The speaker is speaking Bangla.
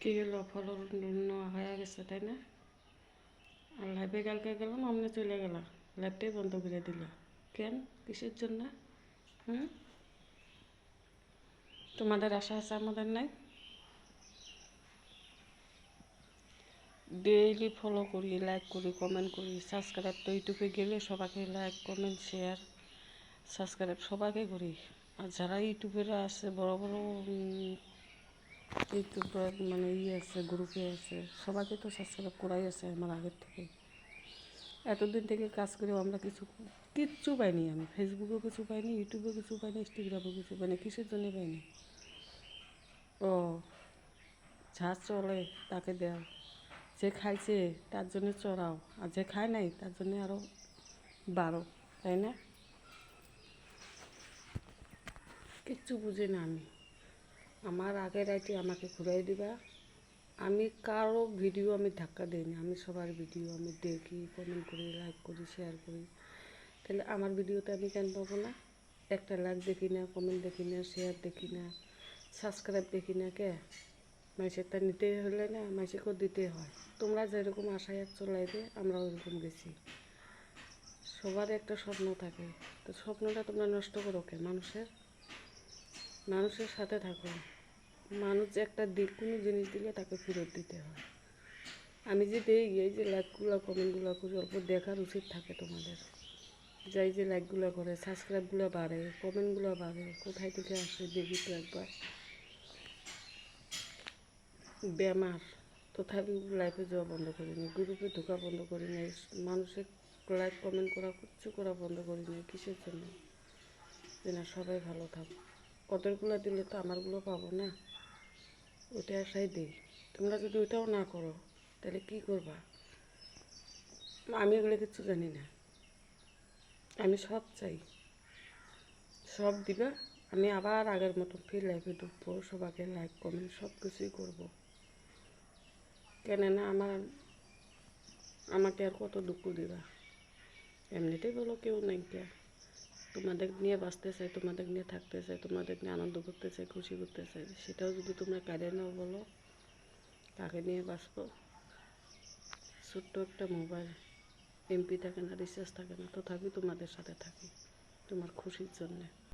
কি হলো ফলন হয়ে গেছে তাই না? আর লাইভে কালকে গেলাম আমনে চলে গেল, লাইভটাই বন্ধ করে দিল কেন? কিসের জন্য? হুম, তোমাদের আশা আছে আমাদের নাই? ডেইলি ফলো করি, লাইক করি, কমেন্ট করি, সাবস্ক্রাইব তো ইউটিউবে গেলে সবাইকে লাইক কমেন্ট শেয়ার সাবস্ক্রাইব সবাইকে করি। আর যারা ইউটিউবেরা আছে বড় বড় ইউটিউবার মানে আছে গ্রুপে আছে, সবাইকে তো সাবস্ক্রাইব করাই আছে আমার আগের থেকে। এতদিন থেকে কাজ করেও আমরা কিচ্ছু পাইনি। আমি ফেসবুকেও কিছু পাইনি, ইউটিউবেও কিছু পাইনি, ইনস্টাগ্রামেও কিছু পাইনি। কিসের জন্য পাইনি? ও, যা চলে তাকে দেও, যে খাইছে তার জন্য চড়াও, আর যে খায় নাই তার জন্য আরও বাড়ো, তাই না? কিচ্ছু বুঝি না আমি। আমার আগের আইটি আমাকে ঘুরাই দিবা। আমি কারো ভিডিও আমি ধাক্কা দিই না, আমি সবার ভিডিও আমি দেখি, কমেন্ট করি, লাইক করি, শেয়ার করি। তাহলে আমার ভিডিওতে আমি কেন পাবো না? একটা লাইক দেখি না, কমেন্ট দেখি না, শেয়ার দেখি না, সাবস্ক্রাইব দেখি না কে? মাইসেরটা নিতে হলে না মাইসেকেও দিতে হয়। তোমরা যেরকম আশায় চলাইবে আমরা ওরকম গেছি। সবার একটা স্বপ্ন থাকে, তো স্বপ্নটা তোমরা নষ্ট করো কে? মানুষের সাথে থাকো। মানুষ যে একটা কোনো জিনিস দিলে তাকে ফেরত দিতে হয়। আমি যে দিই এই যে লাইকগুলো কমেন্টগুলো করি, অল্প দেখার উচিত থাকে তোমাদের। যাই যে লাইকগুলো করে, সাবস্ক্রাইবগুলো বাড়ে, কমেন্টগুলো বাড়ে, কোথায় থেকে আসে দেখি তো একবার। বেমার তথাপি লাইফে যাওয়া বন্ধ করিনি, গ্রুপে ঢোকা বন্ধ করিনি, মানুষের লাইক কমেন্ট করা কিচ্ছু করা বন্ধ করিনি। কিসের জন্য? যে না সবাই ভালো থাকো। ওদেরগুলো দিলে তো আমারগুলো পাবো না, ওইটা আশাই দিই। তোমরা যদি ওইটাও না করো তাহলে কী করবা? আমি এগুলো কিচ্ছু জানি না। আমি সব চাই, সব দিবা। আমি আবার আগের মতো ফির লাইফে ঢুকবো, সবাইকে লাইক কমেন্ট সব কিছুই করবো। কেননা আমাকে আর কত দুঃখ দিবা? এমনিতেই বলো কেউ নাই কে, তোমাদের নিয়ে বাঁচতে চাই, তোমাদের নিয়ে থাকতে চাই, তোমাদের নিয়ে আনন্দ করতে চাই, খুশি করতে চাই। সেটাও যদি তোমরা কাঁদে নাও, বলো কাকে নিয়ে বাঁচবো? ছোট্ট একটা মোবাইল, এমপি থাকে না, রিচার্জ থাকে না, তথাপি তোমাদের সাথে থাকি তোমার খুশির জন্যে।